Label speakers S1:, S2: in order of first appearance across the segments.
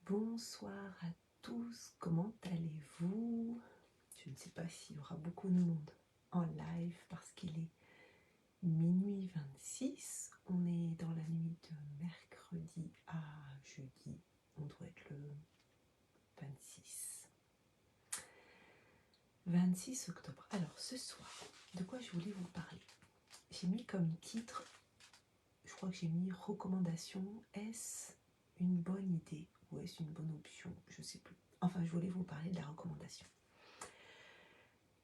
S1: Bonsoir à tous, comment allez-vous? Je ne sais pas s'il y aura beaucoup de monde en live parce qu'il est minuit 26. On est dans la nuit de mercredi à jeudi. On doit être le 26. 26 octobre. Alors ce soir, de quoi je voulais vous parler? J'ai mis comme titre, je crois que j'ai mis recommandation. Est-ce une bonne idée ou est-ce une bonne option? Je ne sais plus. Enfin, je voulais vous parler de la recommandation.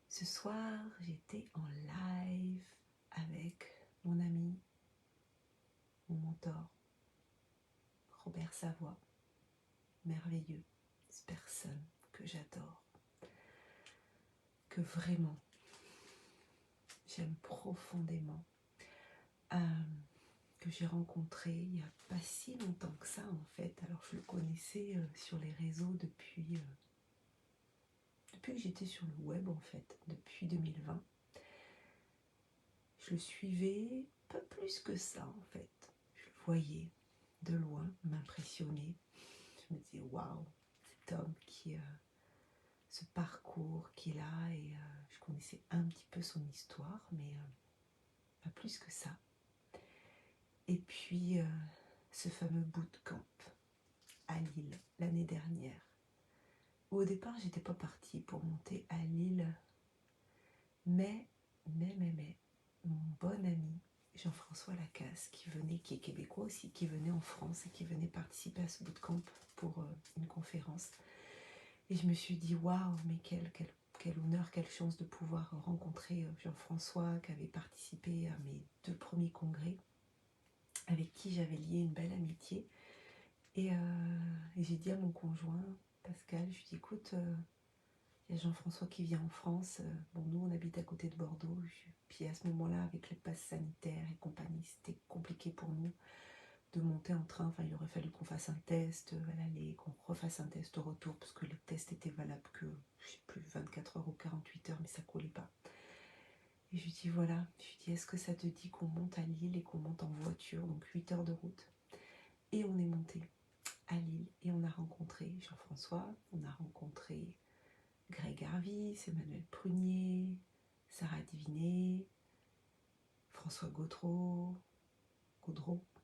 S1: Ce soir, j'étais en live avec mon ami, mon mentor, Robert Savoie, merveilleux, cette personne que j'adore, que vraiment j'aime profondément, que j'ai rencontré il n'y a pas si longtemps que ça en fait. Alors je le connaissais sur les réseaux depuis que j'étais sur le web en fait, depuis 2020. Je le suivais pas plus que ça en fait. Je le voyais de loin m'impressionner. Je me disais waouh, cet homme qui ce parcours qu'il a, et je connaissais un petit peu son histoire, mais pas plus que ça. Et puis ce fameux bootcamp à Lille l'année dernière, où au départ j'étais pas partie pour monter à Lille, mais mon bon ami Jean-François Lacasse, qui est québécois aussi, qui venait en France et qui venait participer à ce bootcamp pour une conférence. Et je me suis dit, waouh, mais quel honneur, quelle chance de pouvoir rencontrer Jean-François, qui avait participé à mes 2 premiers congrès, avec qui j'avais lié une belle amitié. Et j'ai dit à mon conjoint, Pascal, je lui ai dit, écoute, il y a Jean-François qui vient en France. Bon, nous, on habite à côté de Bordeaux. Puis à ce moment-là, avec les passes sanitaires et compagnie, c'était compliqué pour nous de monter en train. Enfin, il aurait fallu qu'on fasse un test à l'aller, qu'on refasse un test au retour, parce que le test était valable que, je sais plus, 24 heures ou 48 heures, mais ça collait pas. Et je lui dis, voilà, je lui dis, est-ce que ça te dit qu'on monte à Lille et qu'on monte en voiture, donc 8 heures de route? Et on est monté à Lille et on a rencontré Jean-François, on a rencontré Greg Harvis, Emmanuel Prunier, Sarah Diviné, François Gaudreau,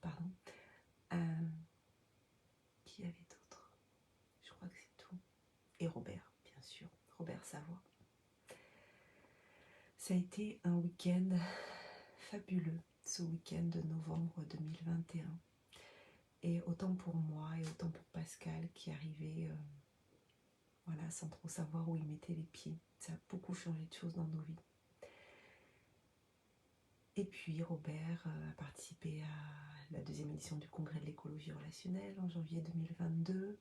S1: pardon. Qui y avait d'autres? Je crois que c'est tout. Et Robert, bien sûr, Robert Savoie. Ça a été un week-end fabuleux, ce week-end de novembre 2021. Et autant pour moi et autant pour Pascal qui arrivait voilà, sans trop savoir où il mettait les pieds. Ça a beaucoup changé de choses dans nos vies. Et puis Robert a participé à la 2e édition du congrès de l'écologie relationnelle en janvier 2022.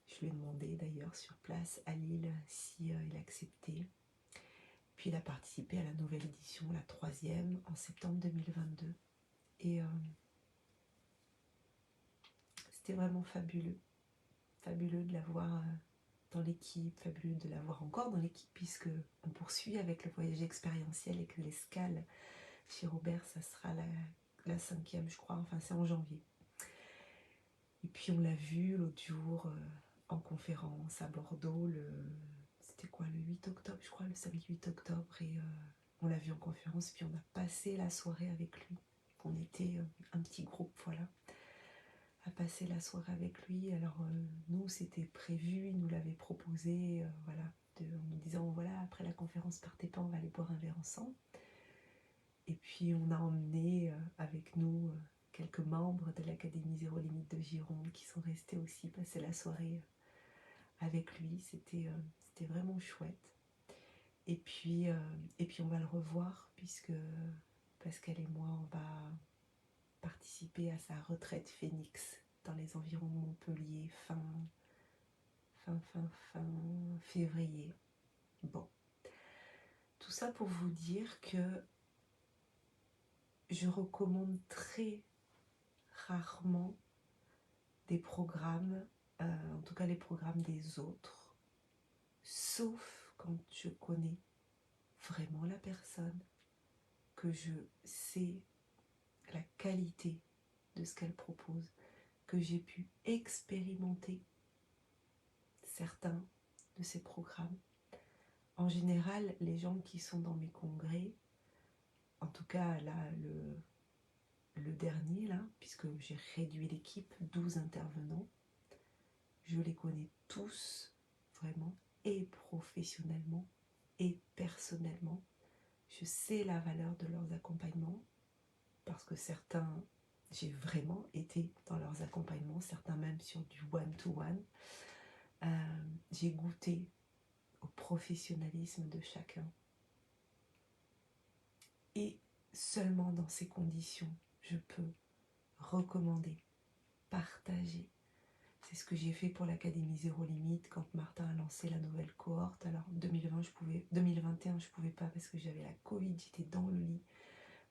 S1: Je lui ai demandé d'ailleurs sur place à Lille si il acceptait. Puis il a participé à la nouvelle édition, la 3e, en septembre 2022. Et c'était vraiment fabuleux. Fabuleux de l'avoir dans l'équipe, fabuleux de l'avoir encore dans l'équipe, puisque on poursuit avec le voyage expérientiel et que l'escale chez Robert, ça sera la 5e, je crois, enfin c'est en janvier. Et puis on l'a vu l'autre jour en conférence à Bordeaux, c'était quoi, le 8 octobre, je crois, le samedi 8 octobre, et on l'a vu en conférence, puis on a passé la soirée avec lui. On était un petit groupe, voilà, à passer la soirée avec lui. Alors nous, c'était prévu, il nous l'avait proposé, voilà, en nous disant, voilà, après la conférence, partez pas, on va aller boire un verre ensemble. Et puis on a emmené avec nous quelques membres de l'Académie Zéro Limite de Gironde qui sont restés aussi passer la soirée avec lui. C'était vraiment chouette. Et puis on va le revoir puisque Pascal et moi, on va participer à sa retraite Phoenix dans les environs de Montpellier fin février. Bon, tout ça pour vous dire que je recommande très rarement des programmes, en tout cas les programmes des autres, sauf quand je connais vraiment la personne, que je sais la qualité de ce qu'elle propose, que j'ai pu expérimenter certains de ces programmes. En général, les gens qui sont dans mes congrès, en tout cas là, le dernier, là, puisque j'ai réduit l'équipe, 12 intervenants, je les connais tous, vraiment, et professionnellement, et personnellement. Je sais la valeur de leurs accompagnements, parce que certains, j'ai vraiment été dans leurs accompagnements, certains même sur du one-to-one. J'ai goûté au professionnalisme de chacun. Et seulement dans ces conditions, je peux recommander, partager. C'est ce que j'ai fait pour l'Académie Zéro Limite quand Martin a lancé la nouvelle cohorte. Alors 2021, je ne pouvais pas parce que j'avais la Covid, j'étais dans le lit.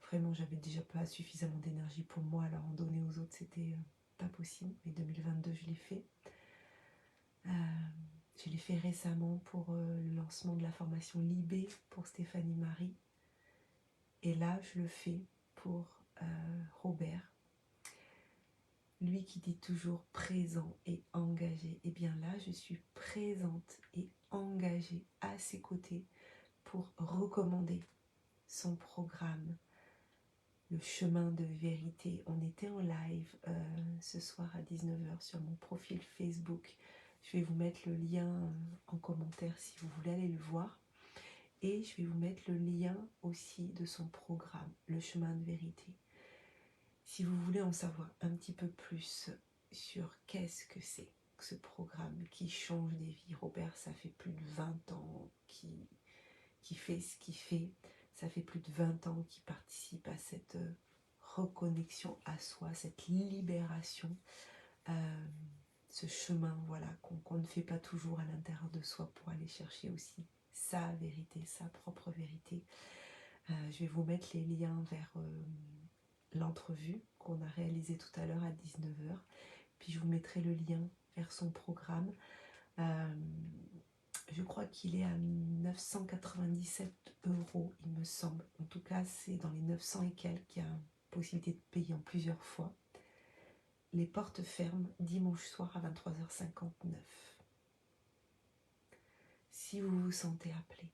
S1: Vraiment, j'avais déjà pas suffisamment d'énergie pour moi, alors en donner aux autres, c'était pas possible. Mais 2022, je l'ai fait. Je l'ai fait récemment pour le lancement de la formation Libé pour Stéphanie Marie. Et là, je le fais pour Robert. Lui qui dit toujours présent et engagé. Et bien là, je suis présente et engagée à ses côtés pour recommander son programme, le chemin de vérité. On était en live ce soir à 19h sur mon profil Facebook. Je vais vous mettre le lien en commentaire si vous voulez aller le voir. Et je vais vous mettre le lien aussi de son programme, le chemin de vérité. Si vous voulez en savoir un petit peu plus sur qu'est-ce que c'est que ce programme qui change des vies, Robert, ça fait plus de 20 ans qui fait ce qu'il fait. Ça fait plus de 20 ans qu'il participe à cette reconnexion à soi, cette libération, ce chemin voilà, qu'on ne fait pas toujours à l'intérieur de soi pour aller chercher aussi sa vérité, sa propre vérité. Je vais vous mettre les liens vers l'entrevue qu'on a réalisée tout à l'heure à 19h. Puis je vous mettrai le lien vers son programme. Je crois qu'il est à 997 €, il me semble. En tout cas, c'est dans les 900 et quelques qu'il y a possibilité de payer en plusieurs fois. Les portes ferment dimanche soir à 23h59. Si vous vous sentez appelé,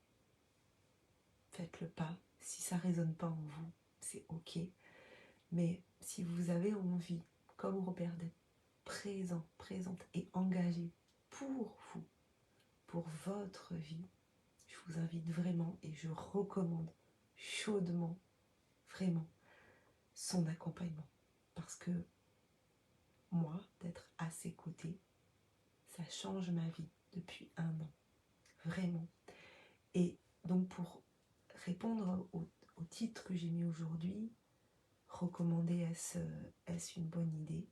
S1: faites le pas. Si ça ne résonne pas en vous, c'est ok. Mais si vous avez envie, comme Robert, d'être présent, présente et engagé pour vous, pour votre vie, je vous invite vraiment et je recommande chaudement, vraiment, son accompagnement. Parce que moi, d'être à ses côtés, ça change ma vie depuis 1 an. Vraiment. Et donc pour répondre au titre que j'ai mis aujourd'hui, recommander est-ce une bonne idée?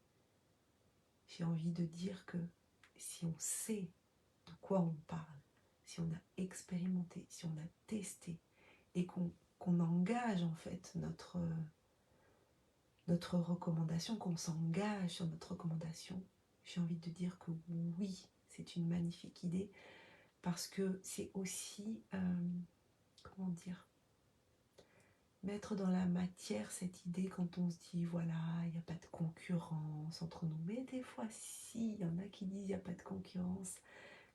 S1: J'ai envie de dire que si on sait de quoi on parle, si on a expérimenté, si on a testé et qu'on engage en fait notre recommandation, qu'on s'engage sur notre recommandation, j'ai envie de dire que oui, c'est une magnifique idée parce que c'est aussi, comment dire, mettre dans la matière cette idée quand on se dit voilà, il n'y a pas de concurrence entre nous. Mais des fois si, il y en a qui disent il n'y a pas de concurrence,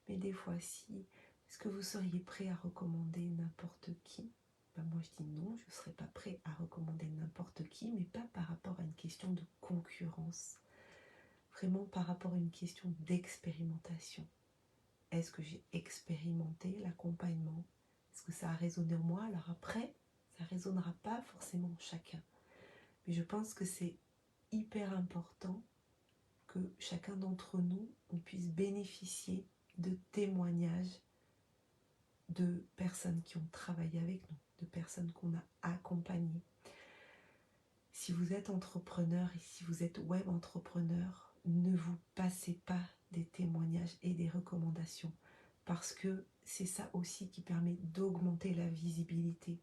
S1: mais des fois si. Est-ce que vous seriez prêt à recommander n'importe qui? Ben moi je dis non, je ne serais pas prêt à recommander n'importe qui, mais pas par rapport à une question de concurrence. Vraiment par rapport à une question d'expérimentation. Est-ce que j'ai expérimenté l'accompagnement? Est-ce que ça a résonné en moi? Alors après, ça ne résonnera pas forcément chacun. Mais je pense que c'est hyper important que chacun d'entre nous, on puisse bénéficier de témoignages de personnes qui ont travaillé avec nous, de personnes qu'on a accompagnées. Si vous êtes entrepreneur et si vous êtes web entrepreneur, ne vous passez pas des témoignages et des recommandations parce que c'est ça aussi qui permet d'augmenter la visibilité.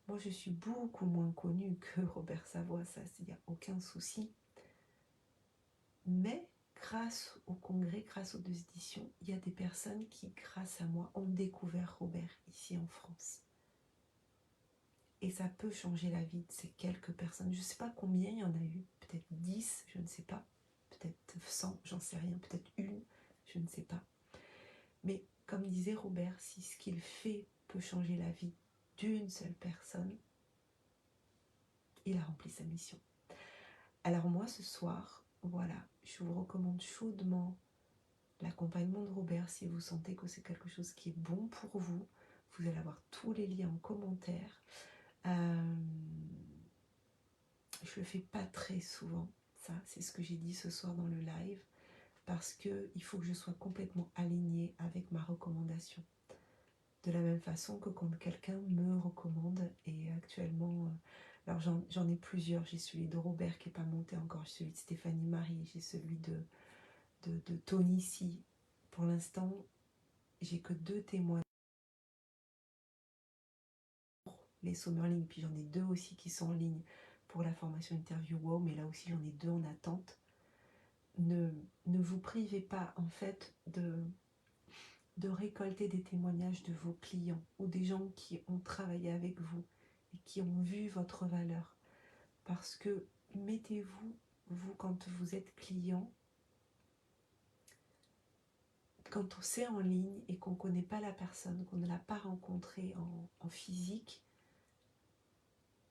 S1: Moi, je suis beaucoup moins connue que Robert Savoie, ça, il n'y a aucun souci. Mais grâce au congrès, grâce aux 2 éditions, il y a des personnes qui, grâce à moi, ont découvert Robert ici en France. Et ça peut changer la vie de ces quelques personnes. Je ne sais pas combien il y en a eu, peut-être 10, je ne sais pas. 100, j'en sais rien, peut-être une, je ne sais pas. Mais comme disait Robert, si ce qu'il fait peut changer la vie d'une seule personne, il a rempli sa mission. Alors moi, ce soir, voilà, je vous recommande chaudement l'accompagnement de Robert si vous sentez que c'est quelque chose qui est bon pour vous. Vous allez avoir tous les liens en commentaire. Je le fais pas très souvent, ça, c'est ce que j'ai dit ce soir dans le live, parce qu'il faut que je sois complètement alignée avec ma recommandation. De la même façon que quand quelqu'un me recommande, et actuellement, alors j'en ai plusieurs, j'ai celui de Robert qui n'est pas monté encore, j'ai celui de Stéphanie Marie, j'ai celui de Tony C. Pour l'instant, j'ai que 2 témoins pour les sommets en ligne, puis j'en ai 2 aussi qui sont en ligne pour la formation interview wow, mais là aussi j'en ai 2 en attente. Ne vous privez pas en fait de récolter des témoignages de vos clients ou des gens qui ont travaillé avec vous et qui ont vu votre valeur. Parce que mettez-vous, vous, quand vous êtes client, quand on s'est en ligne et qu'on ne connaît pas la personne, qu'on ne l'a pas rencontrée en physique,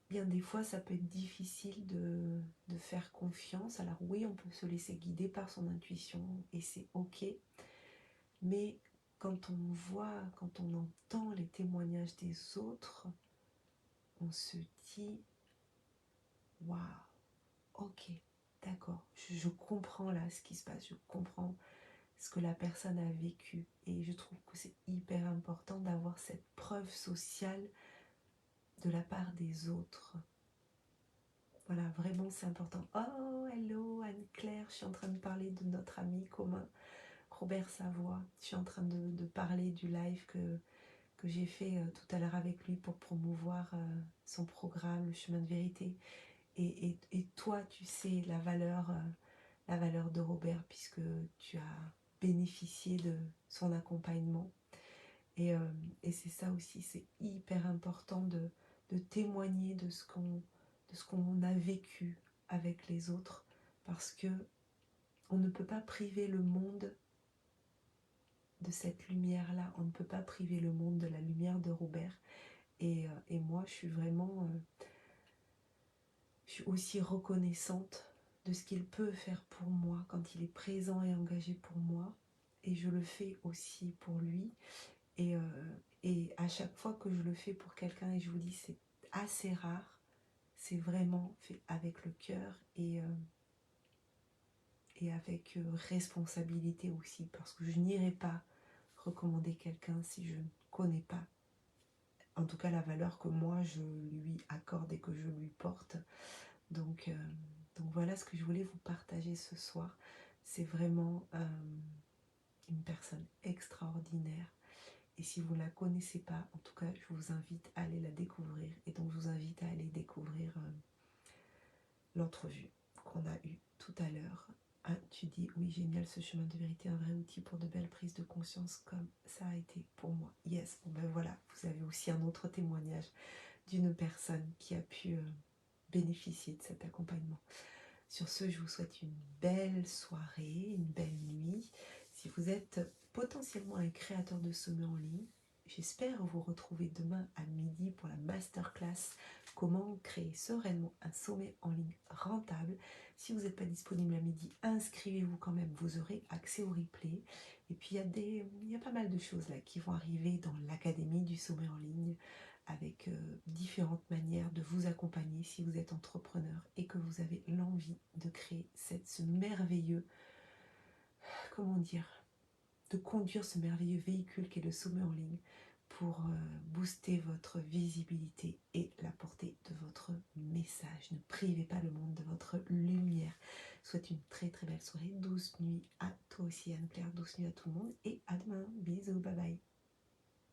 S1: bien des fois ça peut être difficile de faire confiance. Alors oui, on peut se laisser guider par son intuition et c'est ok, mais quand on voit, quand on entend les témoignages des autres, on se dit waouh, ok, d'accord, je comprends là ce qui se passe, je comprends ce que la personne a vécu, et je trouve que c'est hyper important d'avoir cette preuve sociale de la part des autres. Voilà, vraiment c'est important. Oh, hello Anne-Claire, je suis en train de parler de notre ami commun Robert Savoie. Je suis en train de parler du live que j'ai fait tout à l'heure avec lui pour promouvoir son programme, le chemin de vérité. Et toi, tu sais la valeur de Robert, puisque tu as bénéficié de son accompagnement. Et c'est ça aussi, c'est hyper important de témoigner de ce qu'on a vécu avec les autres, parce que on ne peut pas priver le monde de cette lumière-là, on ne peut pas priver le monde de la lumière de Robert. Et moi, je suis vraiment... je suis aussi reconnaissante de ce qu'il peut faire pour moi quand il est présent et engagé pour moi. Et je le fais aussi pour lui. Et à chaque fois que je le fais pour quelqu'un, et je vous dis c'est assez rare, c'est vraiment fait avec le cœur et avec responsabilité aussi, parce que je n'irai pas recommander quelqu'un si je ne connais pas, en tout cas la valeur que moi je lui accorde et que je lui porte. Donc voilà ce que je voulais vous partager ce soir. C'est vraiment une personne extraordinaire. Et si vous ne la connaissez pas, en tout cas, je vous invite à aller la découvrir. Et donc, je vous invite à aller découvrir l'entrevue qu'on a eue tout à l'heure. Ah, tu dis, oui, génial, ce chemin de vérité, un vrai outil pour de belles prises de conscience comme ça a été pour moi. Yes, bon ben voilà, vous avez aussi un autre témoignage d'une personne qui a pu bénéficier de cet accompagnement. Sur ce, je vous souhaite une belle soirée, une belle nuit. Si vous êtes potentiellement un créateur de sommets en ligne, j'espère vous retrouver demain à midi pour la masterclass comment créer sereinement un sommet en ligne rentable. Si vous n'êtes pas disponible à midi, inscrivez-vous quand même, vous aurez accès au replay. Et puis il y a pas mal de choses là qui vont arriver dans l'académie du sommet en ligne, avec différentes manières de vous accompagner si vous êtes entrepreneur et que vous avez l'envie de créer ce merveilleux, comment dire, de conduire ce merveilleux véhicule qu'est le sommet en ligne pour booster votre visibilité et la portée de votre message. Ne privez pas le monde de votre lumière. Je vous souhaite une très très belle soirée, douce nuit à toi aussi Anne-Claire, douce nuit à tout le monde et à demain. Bisous, bye bye.